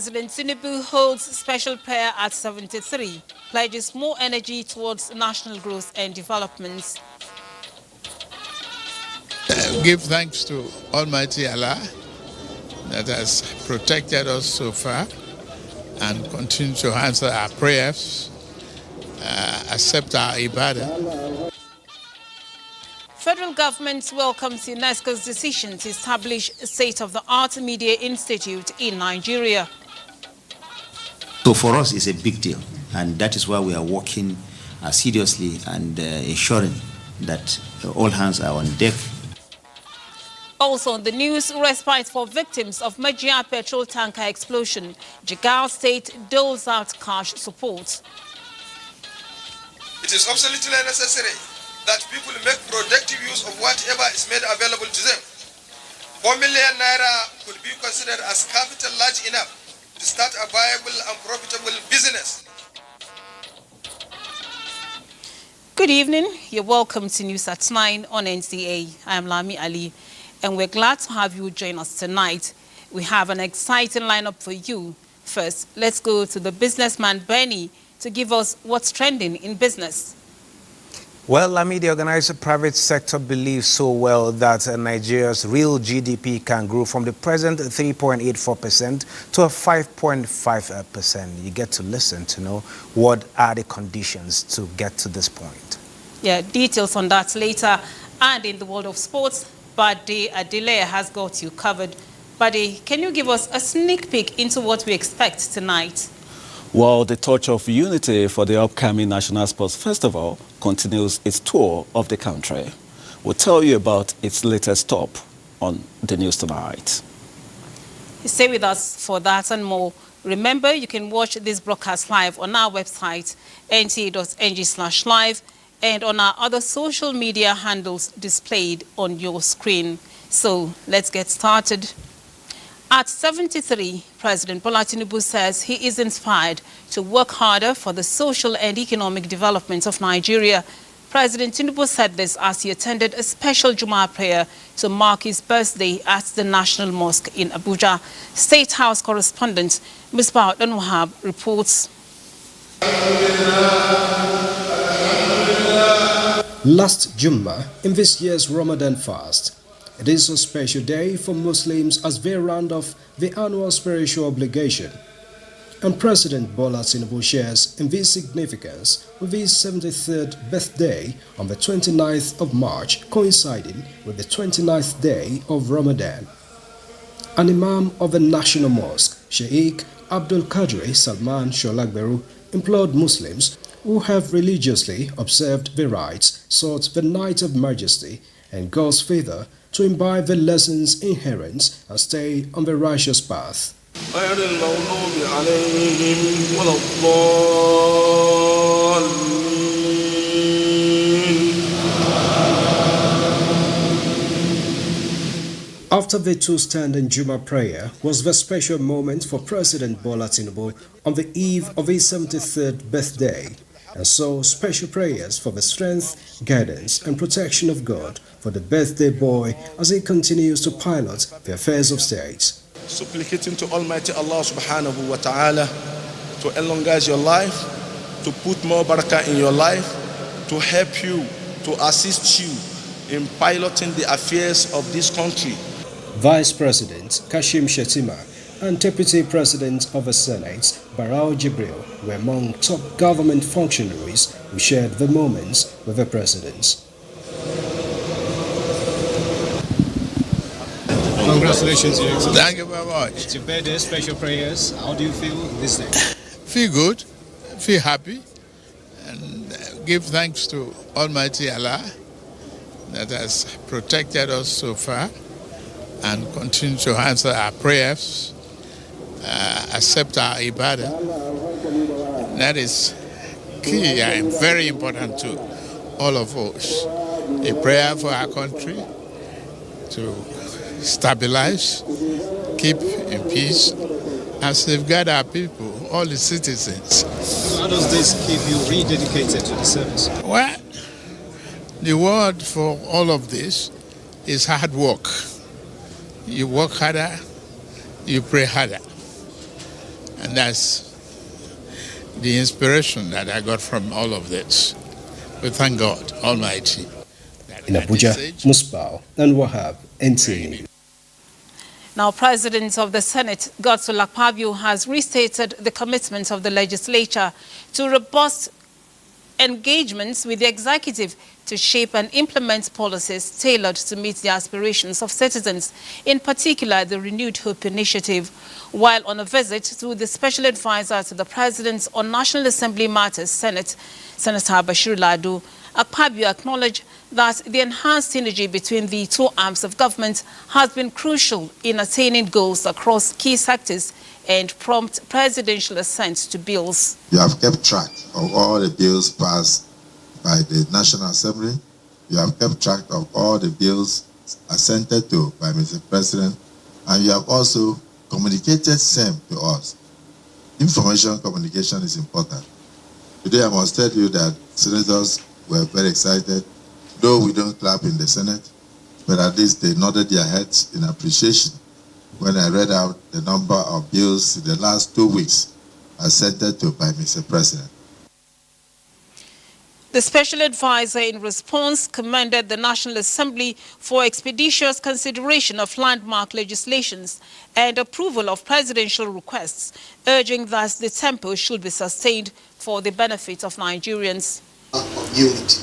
President Tinubu holds special prayer at 73, pledges more energy towards national growth and development. Give thanks to Almighty Allah that has protected us so far and continue to answer our prayers, accept our ibadah. Federal government welcomes UNESCO's decision to establish a state-of-the-art media institute in Nigeria. So for us, it's a big deal, and that is why we are working seriously and ensuring that all hands are on deck. Also on the news, respite for victims of Majia petrol tanker explosion. Jigawa State doles out cash support. It is absolutely necessary that people make productive use of whatever is made available to them. 4 million naira could be considered as capital large enough to start a viable and profitable business. Good evening. You're welcome to News at 9 on NTA. I am Lami Ali, and we're glad to have you join us tonight. We have an exciting lineup for you. First, let's go to the businessman Benny to give us what's trending in business. Well, Lami, the organized private sector believes so well that Nigeria's real GDP can grow from the present 3.84% to a 5.5%. You get to listen to know what are the conditions to get to this point. Yeah, details on that later. And in the world of sports, Bade Adele has got you covered. Bade, can you give us a sneak peek into what we expect tonight? Well, the Torch of Unity for the upcoming National Sports Festival continues its tour of the country. We'll tell you about its latest stop on the news tonight. Stay with us for that and more. Remember, you can watch this broadcast live on our website, nta.ng/live, and on our other social media handles displayed on your screen. So let's get started. At 73, President Bola Tinubu says he is inspired to work harder for the social and economic development of Nigeria. President Tinubu said this as he attended a special Jumu'ah prayer to mark his birthday at the National Mosque in Abuja. State House correspondent Misbah Al-Wahab reports. Last Jummah in this year's Ramadan fast, it is a special day for Muslims as they round off the annual spiritual obligation. And President Bola Tinubu shares in this significance with his 73rd birthday on the 29th of March, coinciding with the 29th day of Ramadan. An Imam of the National Mosque, Sheikh Abdul Qadri Salman Sholagberu, implored Muslims who have religiously observed the rites, sought the night of majesty and God's favor to imbibe the lessons inherent and stay on the righteous path. After the two-standing Jumu'ah prayer was the special moment for President Bola Tinubu on the eve of his 73rd birthday, and so special prayers for the strength, guidance and protection of God for the birthday boy as he continues to pilot the affairs of state. Supplicating to Almighty Allah subhanahu wa ta'ala to elongate your life, to put more barakah in your life, to help you, to assist you in piloting the affairs of this country. Vice President Kashim Shettima and Deputy President of the Senate, Barao Jibril, were among top government functionaries who shared the moments with the President. Congratulations, Your Excellency. Thank you very much. It's your birthday, special prayers. How do you feel this day? Feel good, feel happy, and give thanks to Almighty Allah that has protected us so far and continue to answer our prayers, accept our ibadah. That is key and very important to all of us. A prayer for our country to stabilize, keep in peace, and safeguard our people, all the citizens. How does this keep you rededicated to the service? Well, the word for all of this is hard work. You work harder, you pray harder. And that's the inspiration that I got from all of this. We thank God Almighty. In Abuja, Musbao and Wahab, NTA. Now, President of the Senate, Godswill Akpabio, has restated the commitment of the legislature to robust engagements with the executive to shape and implement policies tailored to meet the aspirations of citizens, in particular the Renewed Hope Initiative. While on a visit to the Special Advisor to the President on National Assembly Matters, Senator Bashir Ladu, Akpabio acknowledged that the enhanced synergy between the two arms of government has been crucial in attaining goals across key sectors and prompt presidential assent to bills. You have kept track of all the bills passed by the National Assembly. You have kept track of all the bills assented to by Mr. President, and you have also communicated same to us. Information communication is important. Today I must tell you that senators were very excited, though we don't clap in the Senate, but at least they nodded their heads in appreciation when I read out the number of bills in the last 2 weeks assented to by Mr. President. The Special Advisor, in response, commended the National Assembly for expeditious consideration of landmark legislations and approval of presidential requests, urging that the tempo should be sustained for the benefit of Nigerians. Of unity,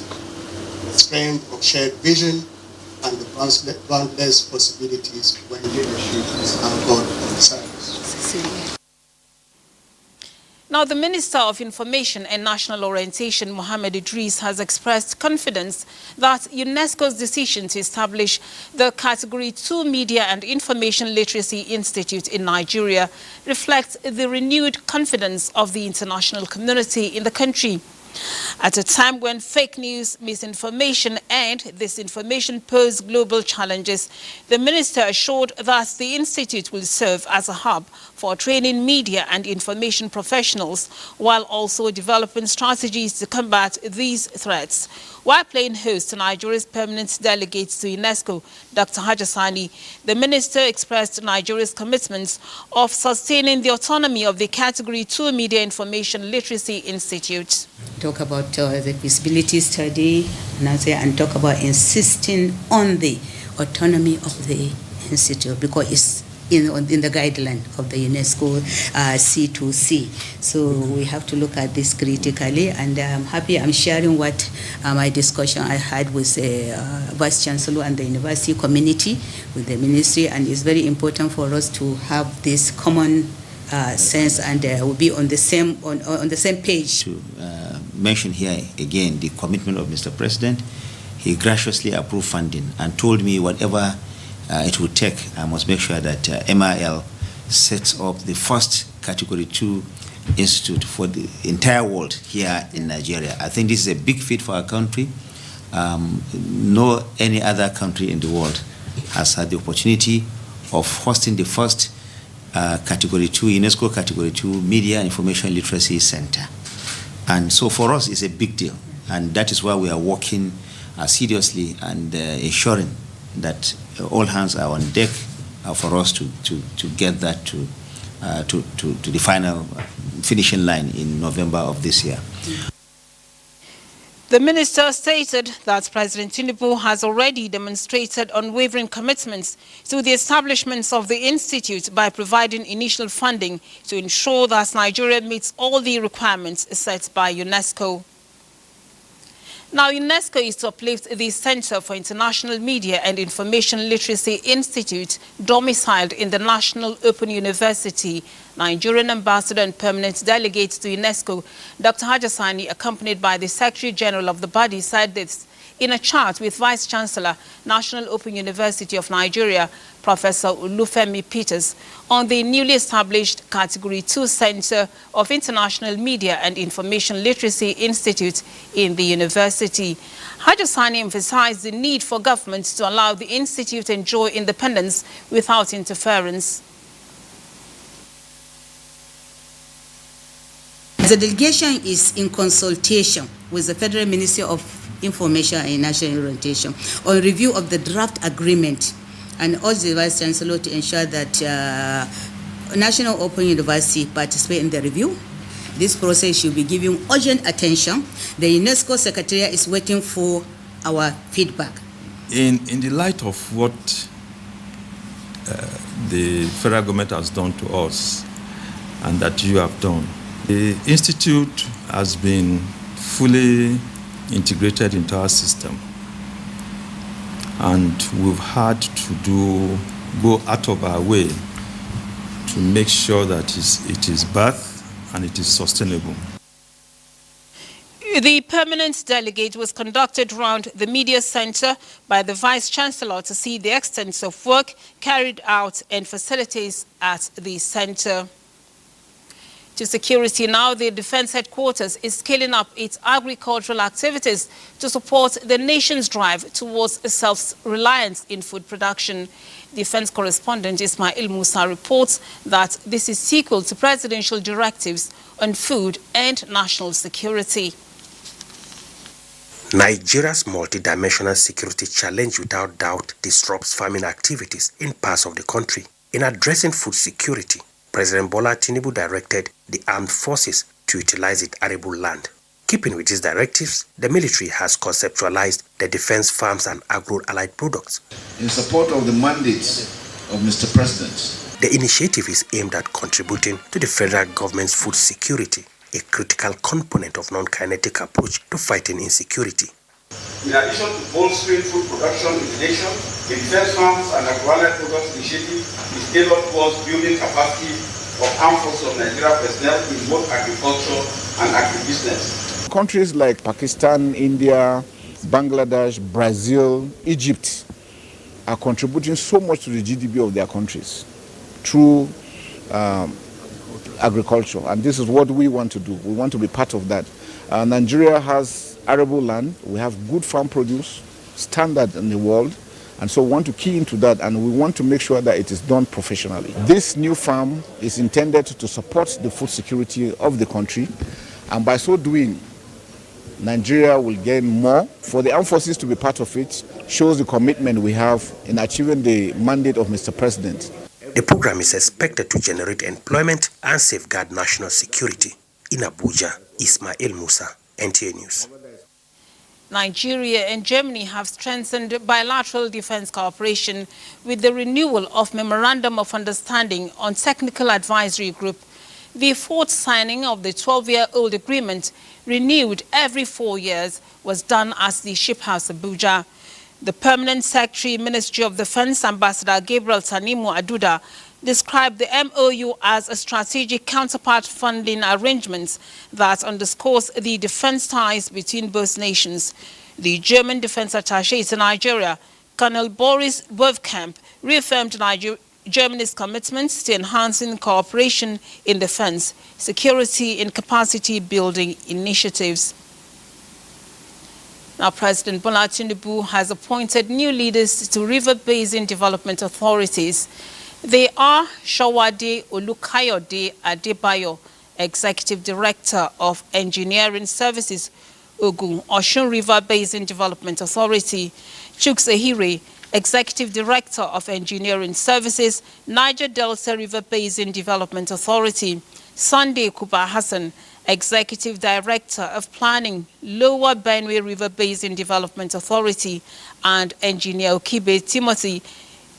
the strength of shared vision, and the boundless possibilities when leadership is anchored on science. Now, the Minister of Information and National Orientation, Mohammed Idris, has expressed confidence that UNESCO's decision to establish the Category 2 Media and Information Literacy Institute in Nigeria reflects the renewed confidence of the international community in the country. At a time when fake news, misinformation and disinformation pose global challenges, the minister assured that the institute will serve as a hub for training media and information professionals while also developing strategies to combat these threats. While playing host to Nigeria's permanent delegate to UNESCO, Dr. Hajasani, the minister expressed Nigeria's commitments of sustaining the autonomy of the Category 2 Media Information Literacy Institute. Talk about the feasibility study and talk about insisting on the autonomy of the institute because it's in the guideline of the UNESCO C2C. So we have to look at this critically, and I'm happy I'm sharing what my discussion I had with the Vice Chancellor and the university community with the ministry, and it's very important for us to have this common sense and we'll be on the same page. To mention here again the commitment of Mr. President, he graciously approved funding and told me whatever it would take, I must make sure that MIL sets up the first Category 2 institute for the entire world here in Nigeria. I think this is a big feat for our country. No any other country in the world has had the opportunity of hosting the first Category 2, UNESCO Category 2 Media and Information Literacy Center. And so for us, it's a big deal. And that is why we are working seriously and ensuring that all hands are on deck for us to get that to the final finishing line in November of this year. The minister stated that President Tinubu has already demonstrated unwavering commitments to the establishment of the institute by providing initial funding to ensure that Nigeria meets all the requirements set by UNESCO. Now, UNESCO is to uplift the Center for International Media and Information Literacy Institute, domiciled in the National Open University. Nigerian ambassador and permanent delegate to UNESCO, Dr. Hajasani, accompanied by the Secretary General of the body, said this in a chat with Vice Chancellor, National Open University of Nigeria, Professor Olufemi Peters, on the newly established Category 2 Center of International Media and Information Literacy Institute in the university. Hajasani emphasized the need for government to allow the institute to enjoy independence without interference. The delegation is in consultation with the Federal Ministry of Information and National Orientation on review of the draft agreement, and urge the Vice Chancellor to ensure that National Open University participate in the review. This process should be given urgent attention. The UNESCO Secretariat is waiting for our feedback. In the light of what the federal government has done to us and that you have done, the Institute has been fully integrated into our system. And we've had to go out of our way to make sure that it is birth and it is sustainable. The permanent delegate was conducted around the media center by the Vice Chancellor to see the extent of work carried out and facilities at the center. To security now, the Defense Headquarters is scaling up its agricultural activities to support the nation's drive towards self-reliance in food production. Defense correspondent Ismail Musa reports that this is sequel to presidential directives on food and national security. Nigeria's multidimensional security challenge without doubt disrupts farming activities in parts of the country. In addressing food security, President Bola Tinubu directed the armed forces to utilize its arable land. Keeping with these directives, the military has conceptualized the defense farms and agro-allied products. In support of the mandates of Mr. President, the initiative is aimed at contributing to the federal government's food security, a critical component of non-kinetic approach to fighting insecurity. In addition to bolstering food production in the nation, the Defense Farms and Agro-Allied Products Initiative is tailored towards building capacity of armed forces of Nigeria personnel in both agriculture and agribusiness. Countries like Pakistan, India, Bangladesh, Brazil, Egypt are contributing so much to the GDP of their countries through agriculture, and this is what we want to do. We want to be part of that. Nigeria has arable land. We have good farm produce, standard in the world, and so we want to key into that, and we want to make sure that it is done professionally. This new farm is intended to support the food security of the country, and by so doing, Nigeria will gain more. For the armed forces to be part of it shows the commitment we have in achieving the mandate of Mr. President. The program is expected to generate employment and safeguard national security. In Abuja, Ismail Musa, NTA News. Nigeria and Germany have strengthened bilateral defense cooperation with the renewal of Memorandum of Understanding on Technical Advisory Group. The fourth signing of the 12-year-old agreement, renewed every 4 years, was done at the Ship House, Abuja. The Permanent Secretary, Ministry of Defense, Ambassador Gabriel Tanimu Aduda, described the MOU as a strategic counterpart funding arrangement that underscores the defense ties between both nations. The German defense attaché to Nigeria, Colonel Boris Wolfkamp, reaffirmed Germany's commitment to enhancing cooperation in defense, security, and capacity building initiatives. Now, President Bola Tinubu has appointed new leaders to River Basin Development Authorities. They are Shawade Olukayode Adebayo, Executive Director of Engineering Services, Ogun Osun River Basin Development Authority; Chukwuehire, Executive Director of Engineering Services, Niger Delta River Basin Development Authority; Sunday Kuba Hassan, Executive Director of Planning, Lower Benue River Basin Development Authority; and Engineer Okibe Timothy,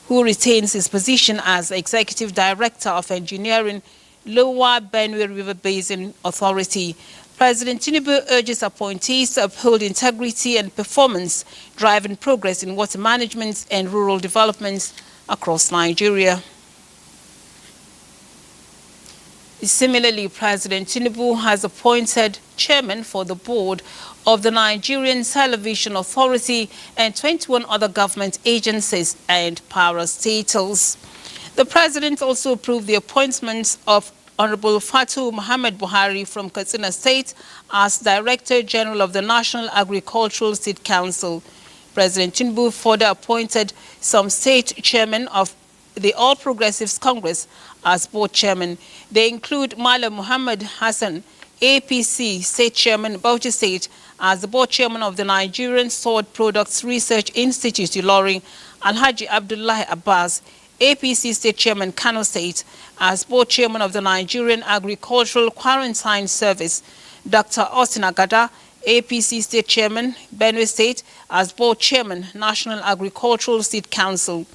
who retains his position as Executive Director of Engineering, Lower Benue River Basin Authority. President Tinubu urges appointees to uphold integrity and performance, driving progress in water management and rural development across Nigeria. Similarly, President Tinubu has appointed chairman for the board of the Nigerian Television Authority and 21 other government agencies and parastatals. The president also approved the appointments of Honorable Fatu Muhammad Buhari from Katsina State as Director General of the National Agricultural State Council. President Tinubu further appointed some state chairmen of the All Progressives Congress as board chairman. They include Malam Muhammad Hassan, APC State Chairman, Bauchi State, as the board chairman of the Nigerian Sword Products Research Institute, Ilorin; Alhaji Abdullahi Abbas, APC State Chairman Kano State, as Board Chairman of the Nigerian Agricultural Quarantine Service. Dr. Austin Agada, APC State Chairman, Benue State, as Board Chairman, National Agricultural Seed Council.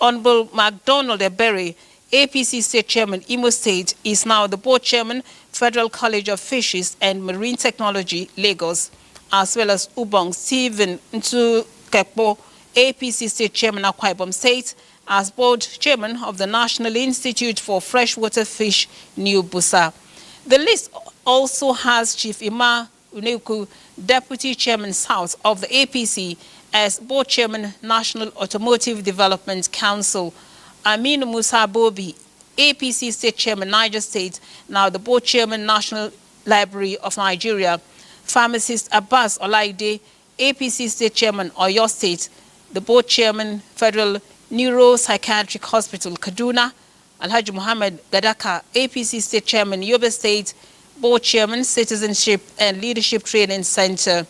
Honorable MacDonald Ebere, APC State Chairman, Imo State, is now the Board Chairman, Federal College of Fisheries and Marine Technology, Lagos, as well as Ubong Stephen Ntukekpo, APC State Chairman, Akwa Ibom State, as Board Chairman of the National Institute for Freshwater Fish, New Busa. The list also has Chief Ima Uneku, Deputy Chairman South of the APC, as Board Chairman, National Automotive Development Council. Aminu Musa Bobi, APC State Chairman, Niger State, now the Board Chairman, National Library of Nigeria. Pharmacist Abbas Olaide, APC State Chairman, Oyo State, the Board Chairman, Federal Neuropsychiatric Hospital, Kaduna. Alhaji Muhammad Gadaka, APC State Chairman, Yobe State, Board Chairman, Citizenship and Leadership Training Center.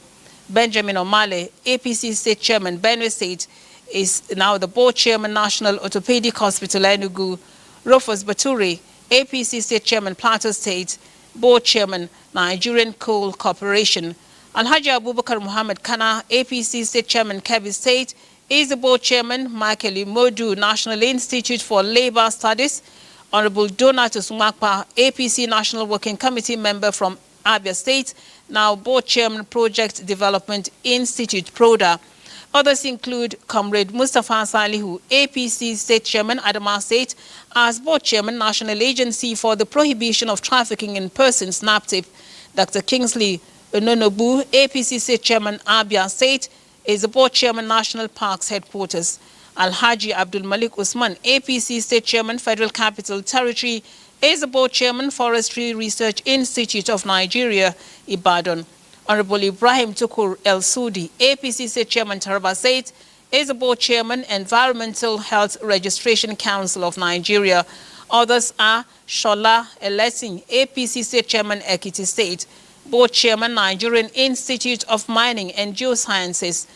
Benjamin Omale, APC State Chairman, Benue State, is now the Board Chairman, National Orthopedic Hospital, Enugu. Rufus Bature, APC State Chairman, Plateau State, Board Chairman, Nigerian Coal Corporation. Alhaji Abubakar Muhammad Kana, APC State Chairman, Kebbi State, is the Board Chairman, Michael Modu, National Institute for Labor Studies. Honorable Donatus Umakpa, APC National Working Committee member from Abia State, now Board Chairman, Project Development Institute, PRODA. Others include Comrade Mustafa Salihu, APC State Chairman, Adamawa State, as Board Chairman, National Agency for the Prohibition of Trafficking in Persons, NAPTIP. Dr. Kingsley Ononobu, APC State Chairman, Abia State, is the Board Chairman, National Parks Headquarters. Alhaji Abdul Malik Usman, APC State Chairman, Federal Capital Territory, is the Board Chairman, Forestry Research Institute of Nigeria, Ibadan. Honorable Ibrahim Tukur El Sudi, APC State Chairman, Taraba State, is the Board Chairman, Environmental Health Registration Council of Nigeria. Others are Shola Elesin, APC State Chairman, Ekiti State, Board Chairman, Nigerian Institute of Mining and Geosciences.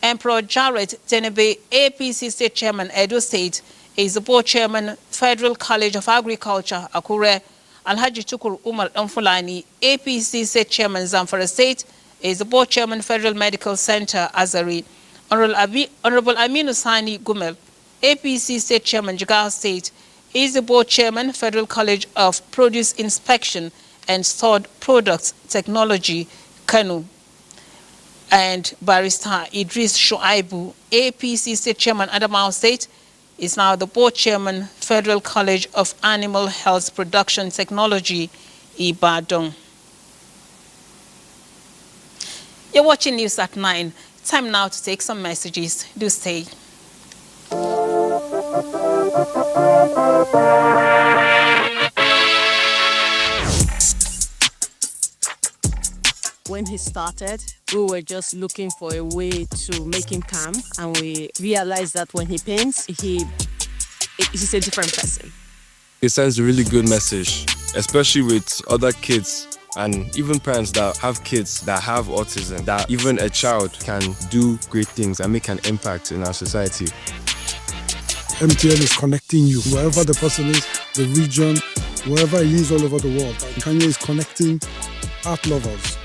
Emperor Jared Tenebe, APC State Chairman, Edo State, is the Board Chairman, Federal College of Agriculture, Akure. Alhaji Tukur Umar Amfulani, APC State Chairman, Zamfara State, is the Board Chairman, Federal Medical Center, Azari. Honorable Aminu Sani Gumel, APC State Chairman, Jigawa State, is the Board Chairman, Federal College of Produce Inspection and Stored Products Technology, Kanu. And Barrister Idris Shoaibu, APC State Chairman, Adamawa State, is now the Board Chairman, Federal College of Animal Health Production Technology, Ibadan. You're watching News at 9. Time now to take some messages. Do stay. When he started, we were just looking for a way to make him calm, and we realized that when he paints, he's a different person. It sends a really good message, especially with other kids and even parents that have kids that have autism, that even a child can do great things and make an impact in our society. MTN is connecting you, wherever the person is, the region, wherever he is all over the world. Kanye is connecting art lovers,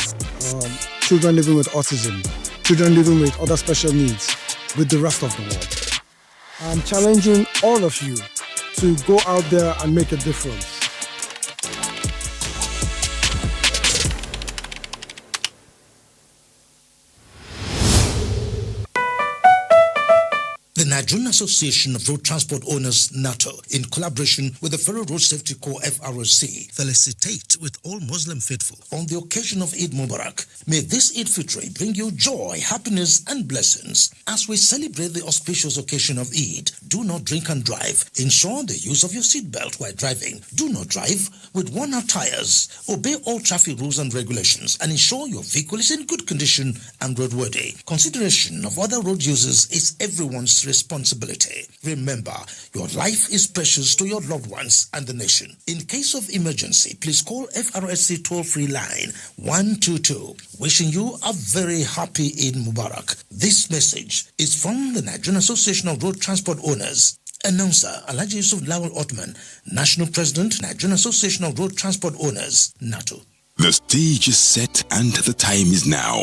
children living with autism, children living with other special needs, with the rest of the world. I'm challenging all of you to go out there and make a difference. The Nigerian Association of Road Transport Owners, NATO, in collaboration with the Federal Road Safety Corps, FROC, felicitate with all Muslim faithful on the occasion of Eid Mubarak. May this Eid Fitr bring you joy, happiness, and blessings. As we celebrate the auspicious occasion of Eid, do not drink and drive. Ensure the use of your seatbelt while driving. Do not drive with worn-out tires. Obey all traffic rules and regulations, and ensure your vehicle is in good condition and roadworthy. Consideration of other road users is everyone's responsibility. Remember, your life is precious to your loved ones and the nation. In case of emergency, please call FRSC toll-free line 122. Wishing you a very happy Eid Mubarak. This message is from the Nigerian Association of Road Transport Owners, Announcer Alhaji Yusuf Lawal Othman, National President, Nigerian Association of Road Transport Owners, NATO. The stage is set and the time is now.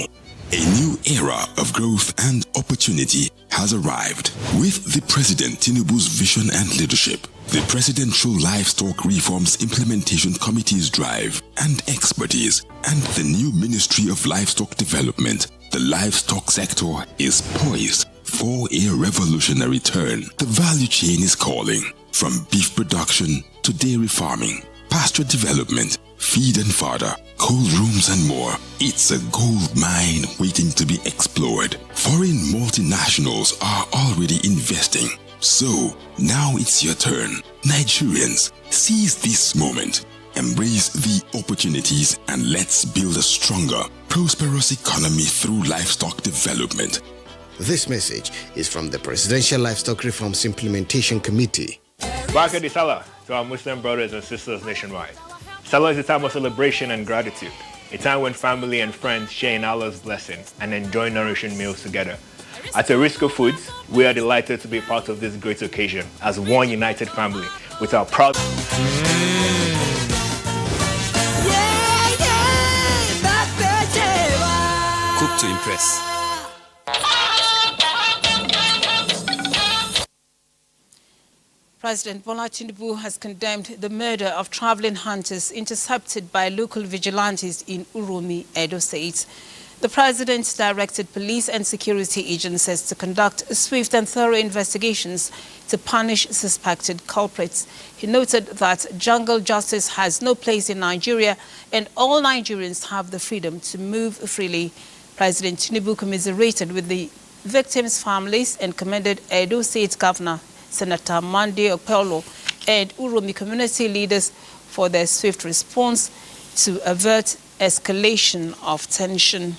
A new era of growth and opportunity has arrived. With the President Tinubu's vision and leadership, the Presidential Livestock Reforms Implementation Committee's drive and expertise, and the new Ministry of Livestock Development, the livestock sector is poised for a revolutionary turn. The value chain is calling, from beef production to dairy farming, pasture development, feed and fodder, cold rooms and more. It's a gold mine waiting to be explored. Foreign multinationals are already investing. So, now it's your turn. Nigerians, seize this moment. Embrace the opportunities and let's build a stronger, prosperous economy through livestock development. This message is from the Presidential Livestock Reforms Implementation Committee. Baraka di Salah to our Muslim brothers and sisters nationwide. Salah is a time of celebration and gratitude, a time when family and friends share in Allah's blessings and enjoy nourishing meals together. At Erisco Foods, we are delighted to be part of this great occasion as one united family with our proud... Cook to impress. President Bola Tinubu has condemned the murder of traveling hunters intercepted by local vigilantes in Uromi, Edo State. The president directed police and security agencies to conduct swift and thorough investigations to punish suspected culprits. He noted that jungle justice has no place in Nigeria and all Nigerians have the freedom to move freely. President Tinubu commiserated with the victims' families and commended Edo State Governor Senator Monday Okpelo and Uromi community leaders for their swift response to avert escalation of tension.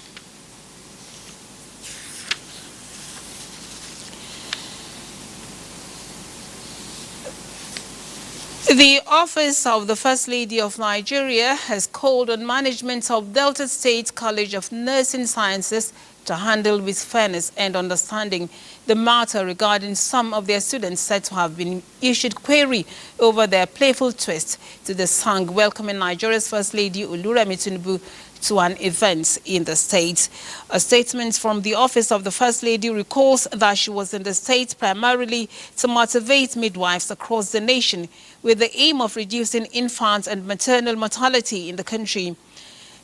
The Office of the First Lady of Nigeria has called on management of Delta State College of Nursing Sciences to handle with fairness and understanding the matter regarding some of their students said to have been issued query over their playful twist to the song welcoming Nigeria's First Lady Oluremi Tinubu to an event in the state. A statement from the Office of the First Lady recalls that she was in the state primarily to motivate midwives across the nation with the aim of reducing infant and maternal mortality in the country.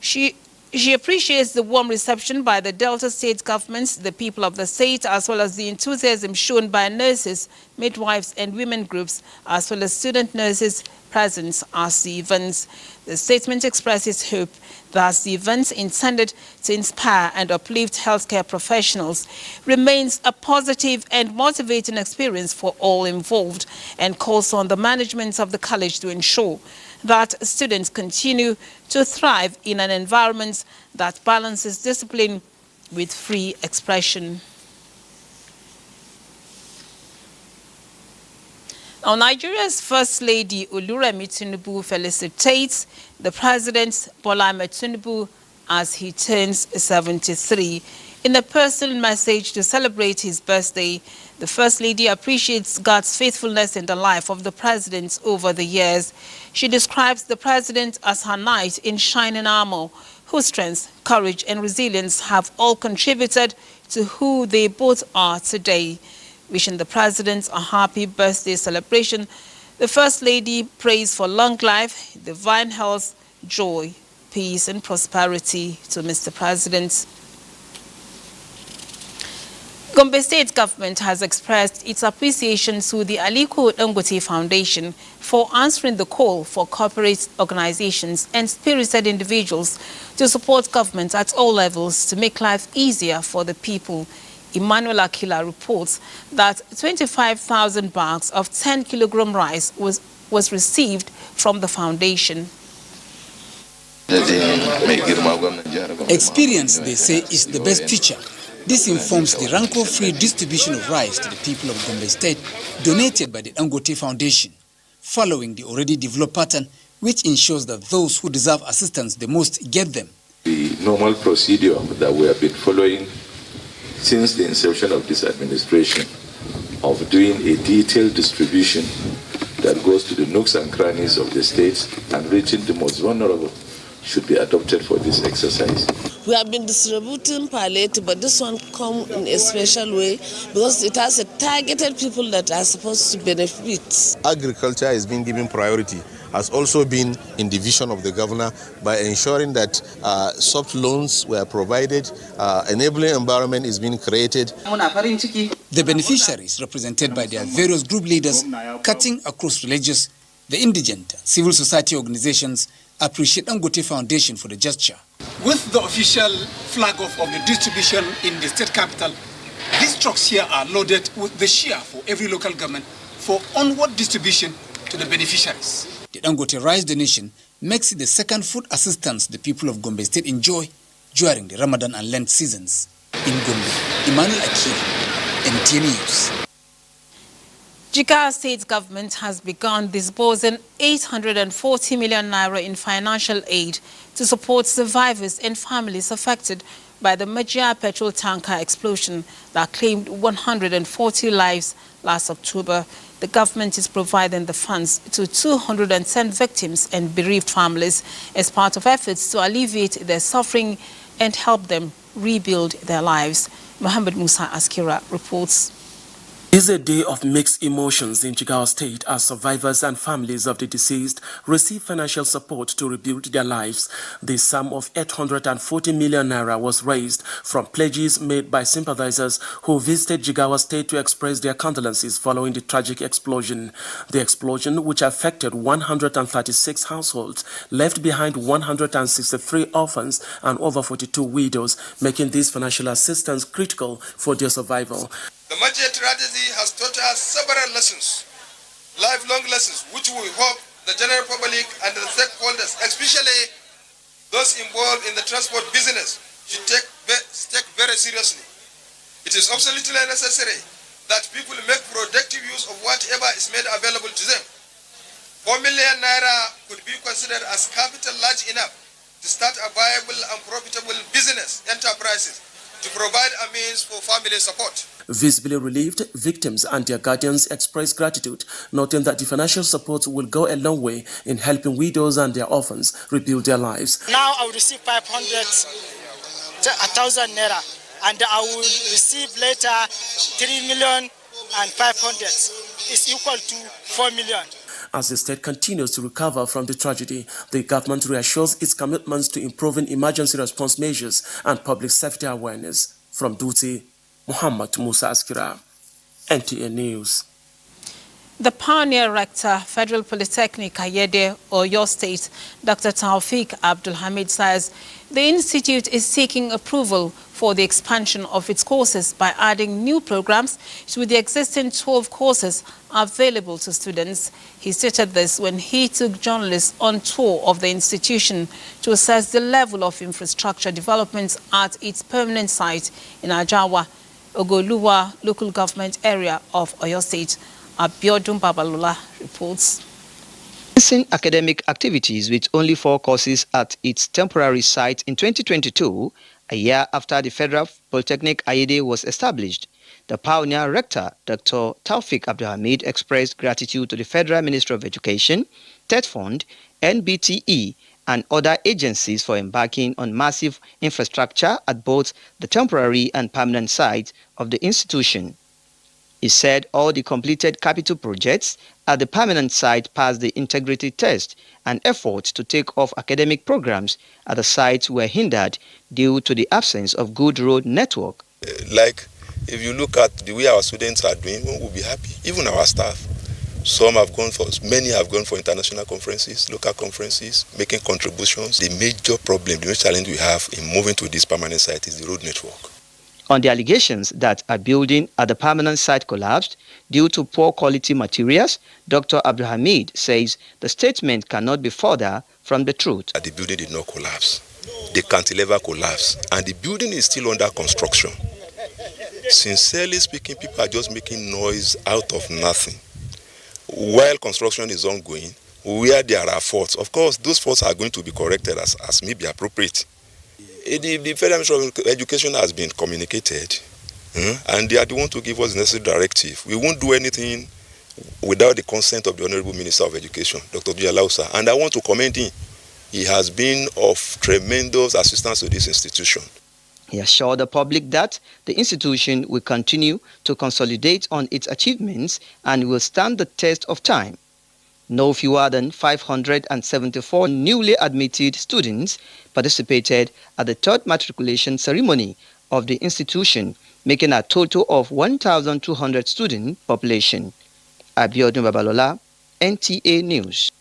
She appreciates the warm reception by the Delta State government, the people of the state, as well as the enthusiasm shown by nurses, midwives, and women groups, as well as student nurses present at the events. The statement expresses hope that the event intended to inspire and uplift healthcare professionals remains a positive and motivating experience for all involved and calls on the management of the college to ensure that students continue to thrive in an environment that balances discipline with free expression. Now, Nigeria's First Lady Oluremi Tinubu felicitates the President Bola Ahmed Tinubu as he turns 73. In a personal message to celebrate his birthday, the First Lady appreciates God's faithfulness in the life of the President over the years. She describes the President as her knight in shining armor, whose strength, courage, and resilience have all contributed to who they both are today. Wishing the President a happy birthday celebration, the First Lady prays for long life, divine health, joy, peace, and prosperity to Mr. President. Gombe State government has expressed its appreciation to the Aliko Dangote Foundation for answering the call for corporate organizations and spirited individuals to support government at all levels to make life easier for the people. Emmanuel Akila reports that 25,000 bags of 10-kilogram rice was received from the foundation. Experience, they say, is the best teacher. This informs the rancor-free distribution of rice to the people of Gombe State, donated by the Dangote Foundation, following the already developed pattern, which ensures that those who deserve assistance the most get them. The normal procedure that we have been following since the inception of this administration of doing a detailed distribution that goes to the nooks and crannies of the states and reaching the most vulnerable should be adopted for this exercise. We have been distributing palliative, but this one comes in a special way because it has a targeted people that are supposed to benefit. Agriculture is being given priority, has also been in the vision of the governor by ensuring that soft loans were provided, enabling environment is being created. The beneficiaries, represented by their various group leaders, cutting across religious, the indigent, civil society organizations, appreciate Dangote Foundation for the gesture. With the official flag off of the distribution in the state capital, these trucks here are loaded with the share for every local government for onward distribution to the beneficiaries. The Dangote Rice donation makes it the second food assistance the people of Gombe State enjoy during the Ramadan and Lent seasons. In Gombe, Emmanuel Akiri, NTA News. Jigawa State government has begun disbursing 840 million naira in financial aid to support survivors and families affected by the Majia petrol tanker explosion that claimed 140 lives last October. The government is providing the funds to 210 victims and bereaved families as part of efforts to alleviate their suffering and help them rebuild their lives. Mohammed Musa Askira reports. It's a day of mixed emotions in Jigawa State as survivors and families of the deceased receive financial support to rebuild their lives. The sum of 840 million naira was raised from pledges made by sympathizers who visited Jigawa State to express their condolences following the tragic explosion. The explosion, which affected 136 households, left behind 163 orphans and over 42 widows, making this financial assistance critical for their survival. The Majia tragedy has taught us several lessons, lifelong lessons, which we hope the general public and the stakeholders, especially those involved in the transport business, should take very seriously. It is absolutely necessary that people make productive use of whatever is made available to them. 4 million naira could be considered as capital large enough to start a viable and profitable business enterprises to provide a means for family support. Visibly relieved, victims and their guardians expressed gratitude, noting that the financial support will go a long way in helping widows and their orphans rebuild their lives. Now I will receive 1,000 naira, and I will receive later 3,500,000. It's equal to 4 million. As the state continues to recover from the tragedy, the government reassures its commitments to improving emergency response measures and public safety awareness. From Duty, Muhammad Musa Askira, NTA News. The pioneer rector, Federal Polytechnic Ayede, Oyo State, Dr. Taufik Abdulhamid says the institute is seeking approval for the expansion of its courses by adding new programs to the existing 12 courses available to students. He stated this when he took journalists on tour of the institution to assess the level of infrastructure development at its permanent site in Ajawa, Ogoluwa local government area of Oyo State. Abiodun Babalola reports. Commencing academic activities with only 4 courses at its temporary site in 2022, a year after the Federal Polytechnic Ayede was established, the pioneer rector, Dr. Taufik Abdulhamid, expressed gratitude to the Federal Ministry of Education, TED Fund, NBTE, and other agencies for embarking on massive infrastructure at both the temporary and permanent sites of the institution. He said all the completed capital projects at the permanent site passed the integrity test, and efforts to take off academic programs at the sites were hindered due to the absence of good road network. Like, if you look at the way our students are doing, we will be happy. Even our staff. Many have gone for international conferences, local conferences, making contributions. The major problem, the major challenge we have in moving to this permanent site is the road network. On the allegations that a building at the permanent site collapsed due to poor quality materials, Dr. Abdulhamid says the statement cannot be further from the truth. The building did not collapse. The cantilever collapsed, and the building is still under construction. Sincerely speaking, people are just making noise out of nothing. While construction is ongoing, where there are faults, of course, those faults are going to be corrected as may be appropriate. The Federal Ministry of Education has been communicated And they are the one to give us the necessary directive. We won't do anything without the consent of the Honorable Minister of Education, Dr. Lausa. And I want to commend him. He has been of tremendous assistance to this institution. He assured the public that the institution will continue to consolidate on its achievements and will stand the test of time. No fewer than 574 newly admitted students participated at the third matriculation ceremony of the institution, making a total of 1,200 student population. Abiodun Babalola, NTA News.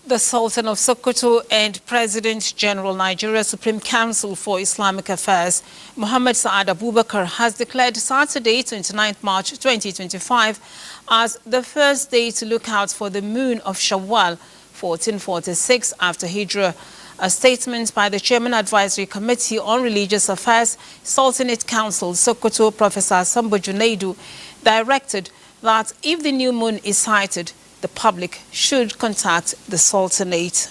The Sultan of Sokoto and President General Nigeria Supreme Council for Islamic Affairs, Muhammad Saad Abubakar, has declared Saturday, 29th March 2025, as the first day to look out for the moon of Shawwal, 1446 after Hijrah. A statement by the Chairman Advisory Committee on Religious Affairs, Sultanate Council, Sokoto, Professor Sambo Junaidu, directed that if the new moon is sighted, the public should contact the Sultanate.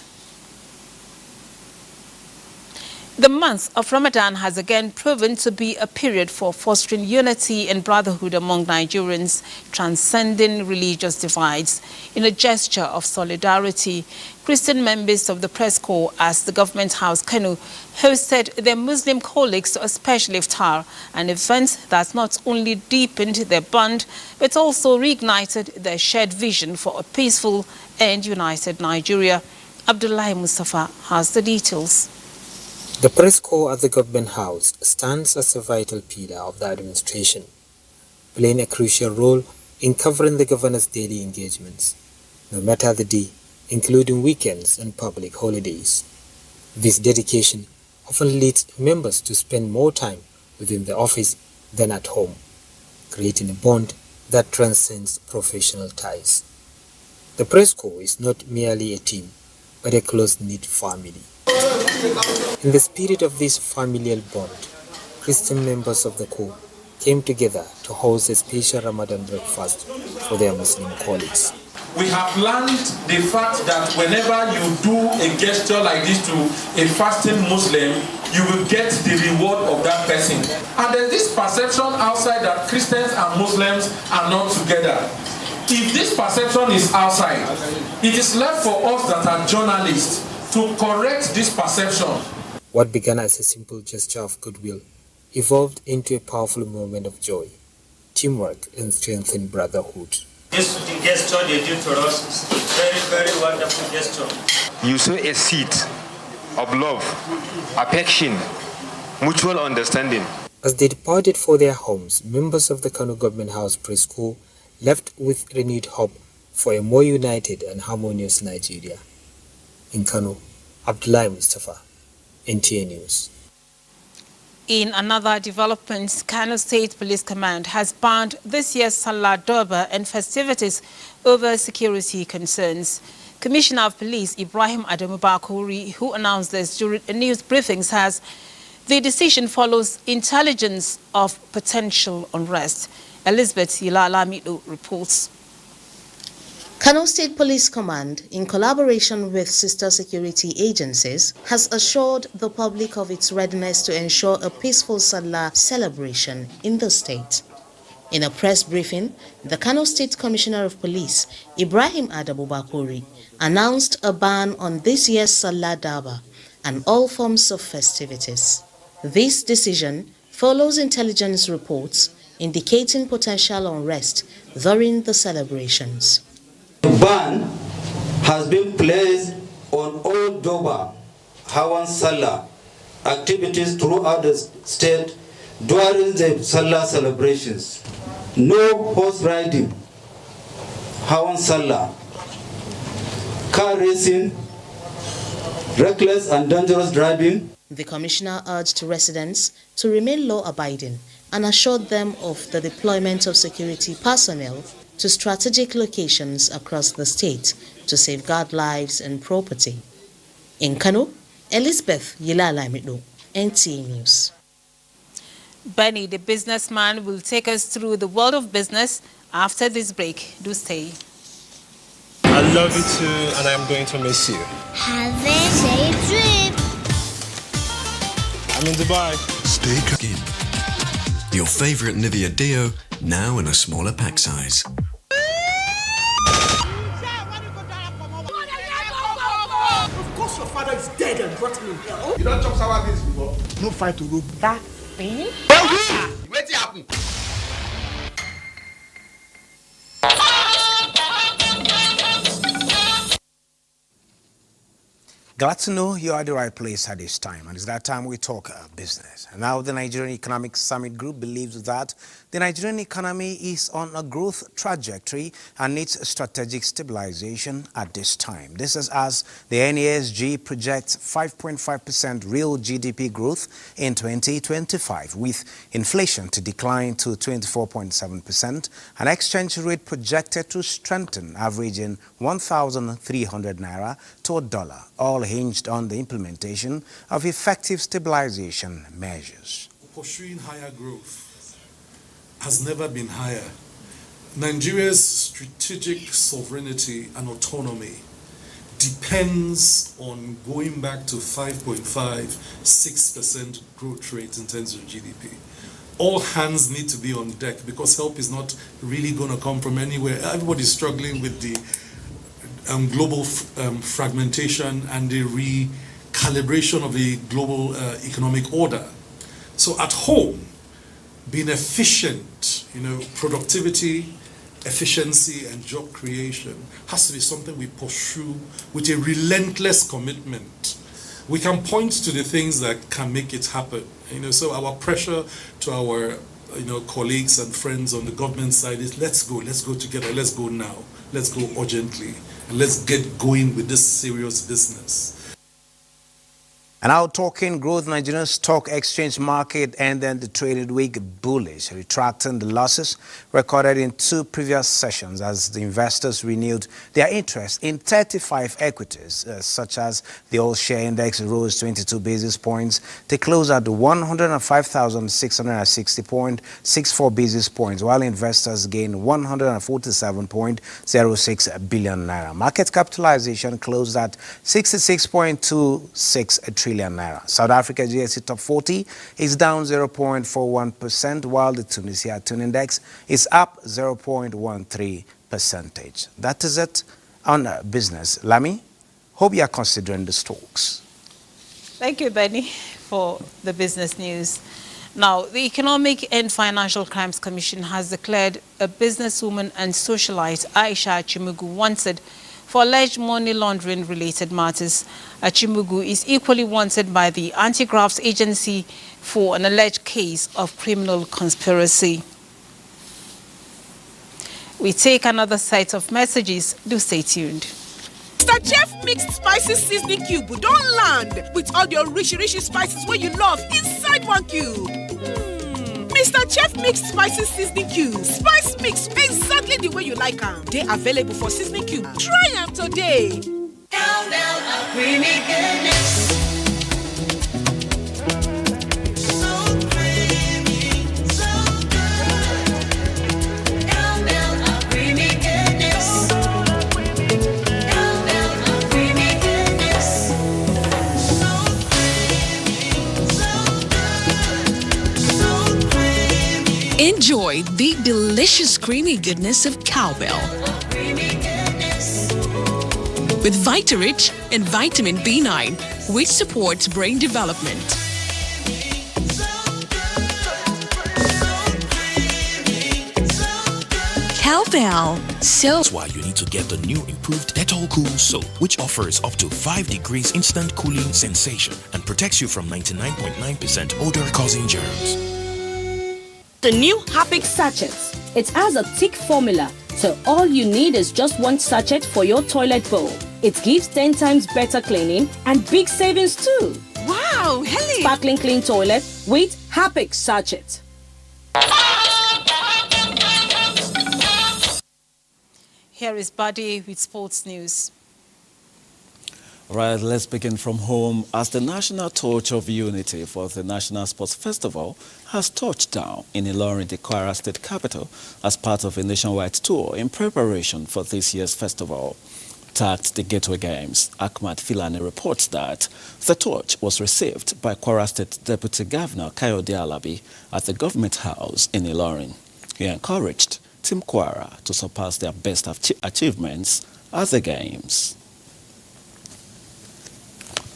The month of Ramadan has again proven to be a period for fostering unity and brotherhood among Nigerians, transcending religious divides. In a gesture of solidarity, Christian members of the press corps at the Government House, Kano, hosted their Muslim colleagues to a special iftar, an event that not only deepened their bond, but also reignited their shared vision for a peaceful and united Nigeria. Abdullahi Mustafa has the details. The press corps at the Government House stands as a vital pillar of the administration, playing a crucial role in covering the governor's daily engagements, no matter the day, including weekends and public holidays. This dedication often leads members to spend more time within the office than at home, creating a bond that transcends professional ties. The press corps is not merely a team, but a close-knit family. In the spirit of this familial bond, Christian members of the corps came together to host a special Ramadan breakfast for their Muslim colleagues. We have learned the fact that whenever you do a gesture like this to a fasting Muslim, you will get the reward of that person. And there's this perception outside that Christians and Muslims are not together. If this perception is outside, it is left for us that are journalists to correct this perception. What began as a simple gesture of goodwill evolved into a powerful moment of joy, teamwork, and strengthened brotherhood. This gesture they did to us is a very, very wonderful gesture. You sow a seed of love, affection, mutual understanding. As they departed for their homes, members of the Kano Government House Press Corps left with renewed hope for a more united and harmonious Nigeria. In Kano, Abdullahi Mustafa, NTA News. In another development, Kano State Police Command has banned this year's Salah Durbar and festivities over security concerns. Commissioner of Police Ibrahim Adamu Bakori, who announced this during a news briefing, says the decision follows intelligence of potential unrest. Elizabeth Yilalamido reports. Kano State Police Command, in collaboration with sister security agencies, has assured the public of its readiness to ensure a peaceful Salah celebration in the state. In a press briefing, the Kano State Commissioner of Police, Ibrahim Adamu Bakori, announced a ban on this year's Salah Durbar and all forms of festivities. This decision follows intelligence reports indicating potential unrest during the celebrations. The ban has been placed on all Durbar, Hawan Salah activities throughout the state during the Salah celebrations. No horse riding, Hawan Salah, car racing, reckless and dangerous driving. The commissioner urged residents to remain law-abiding and assured them of the deployment of security personnel to strategic locations across the state to safeguard lives and property. In Kano, Elizabeth Yilalamido, NTA News. Benny, the businessman, will take us through the world of business after this break. Do stay. I love you too, and I'm going to miss you. Have a safe trip. I'm in Dubai. Stay in. Your favorite Nivea deo, now in a smaller pack size. Of course your father is dead and rotten in hell. You don't chop sour beans before? No fight to rope. That thing? Wait till happen. Glad to know you are at the right place at this time, and it's that time we talk business. And now the Nigerian Economic Summit Group believes that the Nigerian economy is on a growth trajectory and needs strategic stabilization at this time. This is as the NASG projects 5.5% real GDP growth in 2025, with inflation to decline to 24.7% and exchange rate projected to strengthen, averaging 1,300 naira to a dollar, all hinged on the implementation of effective stabilization measures. Pursuing higher growth has never been higher. Nigeria's strategic sovereignty and autonomy depends on going back to 5.5–6% growth rate in terms of GDP. All hands need to be on deck because help is not really going to come from anywhere. Everybody's struggling with the global fragmentation and the recalibration of the global economic order. So at home, being efficient, productivity, efficiency and job creation has to be something we pursue with a relentless commitment. We can point to the things that can make it happen. So our pressure to our colleagues and friends on the government side is let's go together, let's go now, let's go urgently. And let's get going with this serious business. And now talking growth, Nigerian stock exchange market ended the trading week bullish, retracting the losses recorded in two previous sessions as the investors renewed their interest in 35 equities, such as the all-share index rose 22 basis points to close at 105,660.64 basis points, while investors gained 147.06 billion naira. Market capitalization closed at 66.26 trillion naira. South Africa GSE Top 40 is down 0.41%, while the Tunisia Tune Index is up 0.13%. That is it on business. Lami, hope you are considering the stocks. Thank you, Benny, for the business news. Now, the Economic and Financial Crimes Commission has declared a businesswoman and socialite, Aisha Chimugu, wanted for alleged money laundering related matters. Chimugu is equally wanted by the Anti-Graft Agency for an alleged case of criminal conspiracy. We take another set of messages. Do stay tuned. Mr. Chef Mixed Spices Seasoning Cube don't land with all your rich spices where you love inside one cube. Mr. Chef Mixed Spices Seasoning Cube. Spice mix exactly the way you like them. They available for seasoning cube. Try them today. Cowbell, a creamy goodness. So creamy, so good. Cowbell, a creamy goodness. Cowbell, a creamy goodness. So creamy, so good. Enjoy the delicious creamy goodness of Cowbell. With Vitarich and vitamin B9, which supports brain development. Cowbell. That's why you need to get the new improved Dettol Cool Soap, which offers up to 5 degrees instant cooling sensation and protects you from 99.9% odor-causing germs. The new Harpic sachets. It has a thick formula, so all you need is just one sachet for your toilet bowl. It gives 10 times better cleaning and big savings too. Wow, Helen! Sparkling clean toilet with Harpic sachet. Here is Buddy with sports news. Right, let's begin from home as the National Torch of Unity for the National Sports Festival has touched down in Ilorin, the Kwara State capital, as part of a nationwide tour in preparation for this year's festival. tagged the Gateway Games. Ahmad Filani reports that the torch was received by Kwara State Deputy Governor Kayode Alabi at the Government House in Ilorin. He encouraged Team Kwara to surpass their best achievements at the Games.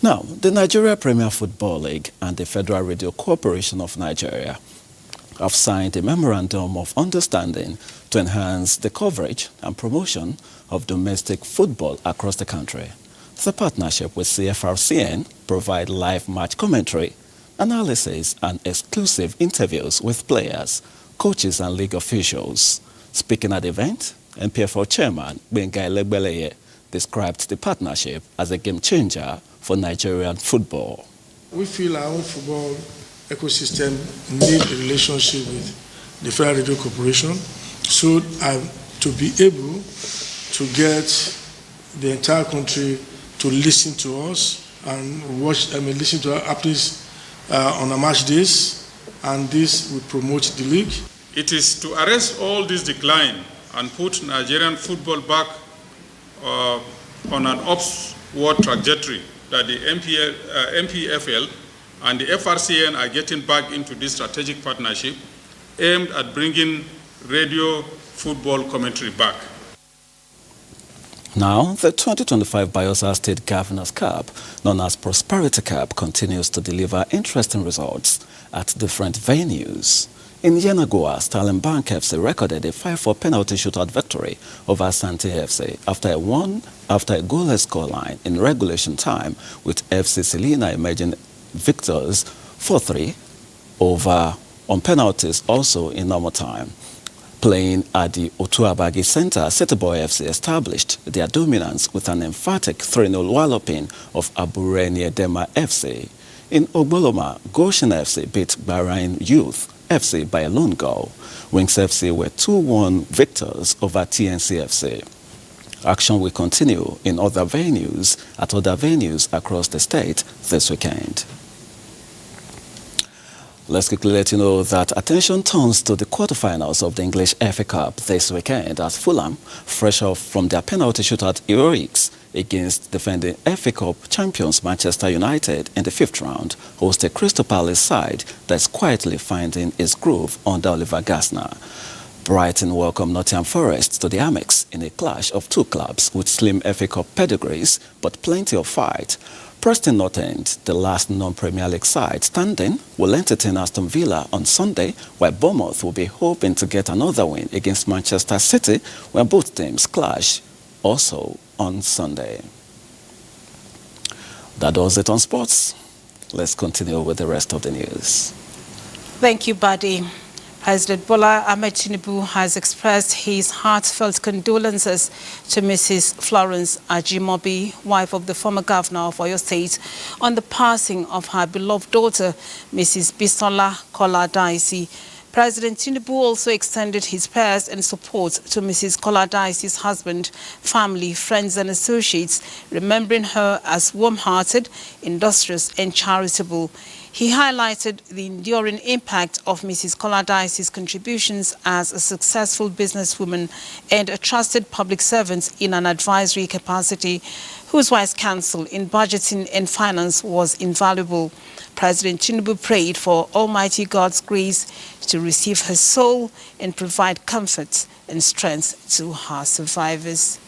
Now, the Nigeria Premier Football League and the Federal Radio Corporation of Nigeria have signed a memorandum of understanding to enhance the coverage and promotion of domestic football across the country. The partnership with CFRCN provide live match commentary, analysis and exclusive interviews with players, coaches and league officials. Speaking at the event, NPFL chairman Bengai Legbeleye described the partnership as a game changer for Nigerian football. We feel our own football ecosystem need a relationship with the Federal Radio Corporation so to be able to get the entire country to listen to us and listen to our updates on our match days, and this will promote the league. It is to arrest all this decline and put Nigerian football back on an upward trajectory that the NPFL and the FRCN are getting back into this strategic partnership aimed at bringing radio football commentary back. Now, the 2025 Bayelsa State Governor's Cup, known as Prosperity Cup, continues to deliver interesting results at different venues. In Yenagoa, Sterling Bank FC recorded a 5-4 penalty shootout victory over Asante FC after a goalless scoreline in regulation time, with FC Selina emerging victors 4-3 over on penalties also in normal time. Playing at the Otuabagi Center, City Boy FC established their dominance with an emphatic 3-0 walloping of Abureni Edema FC. In Ogboloma, Goshen FC beat Bahrain Youth FC by a lone goal. Wings FC were 2-1 victors over TNC FC. Action will continue in other venues across the state this weekend. Let's quickly let you know that attention turns to the quarterfinals of the English FA Cup this weekend as Fulham, fresh off from their penalty shootout heroics against defending FA Cup champions Manchester United in the 5th round, host a Crystal Palace side that's quietly finding its groove under Oliver Glasner. Brighton welcomed Nottingham Forest to the Amex in a clash of two clubs with slim FA Cup pedigrees but plenty of fight. Preston North End, the last non-Premier League side standing, will entertain Aston Villa on Sunday, while Bournemouth will be hoping to get another win against Manchester City, where both teams clash also on Sunday. That does it on sports. Let's continue with the rest of the news. Thank you, Buddy. President Bola Ahmed Tinubu has expressed his heartfelt condolences to Mrs. Florence Ajimobi, wife of the former governor of Oyo State, on the passing of her beloved daughter, Mrs. Bisola Kola-Daisy. President Tinubu also extended his prayers and support to Mrs. Kola-Daisy's husband, family, friends and associates, remembering her as warm-hearted, industrious and charitable. He highlighted the enduring impact of Mrs. Kola-Daisy's contributions as a successful businesswoman and a trusted public servant in an advisory capacity, whose wise counsel in budgeting and finance was invaluable. President Tinubu prayed for Almighty God's grace to receive her soul and provide comfort and strength to her survivors.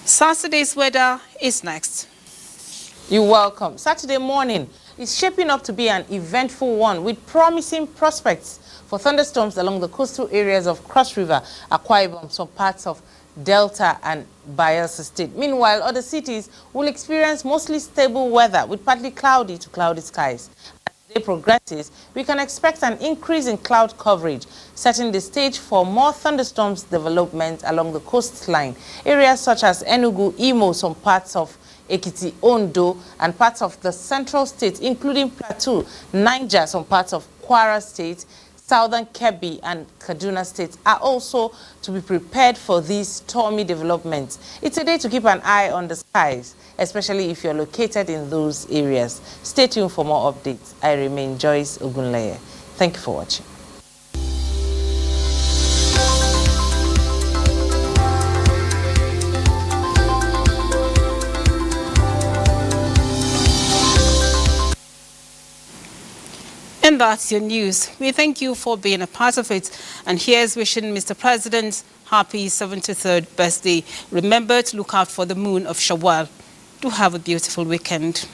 Saturday's weather is next. You're welcome. Saturday morning is shaping up to be an eventful one with promising prospects for thunderstorms along the coastal areas of Cross River, Akwa Ibom, some parts of Delta and Bayelsa State. Meanwhile, other cities will experience mostly stable weather with partly cloudy to cloudy skies. As the day progresses, we can expect an increase in cloud coverage, setting the stage for more thunderstorms development along the coastline. Areas such as Enugu, Imo, some parts of Ekiti, Ondo, and parts of the central state, including Plateau, Niger, some parts of Kwara State, Southern Kebbi, and Kaduna State are also to be prepared for these stormy developments. It's a day to keep an eye on the skies, especially if you're located in those areas. Stay tuned for more updates. I remain Joyce Ogunleye. Thank you for watching. And that's your news. We thank you for being a part of it. And here's wishing Mr. President happy 73rd birthday. Remember to look out for the moon of Shawwal. Do have a beautiful weekend.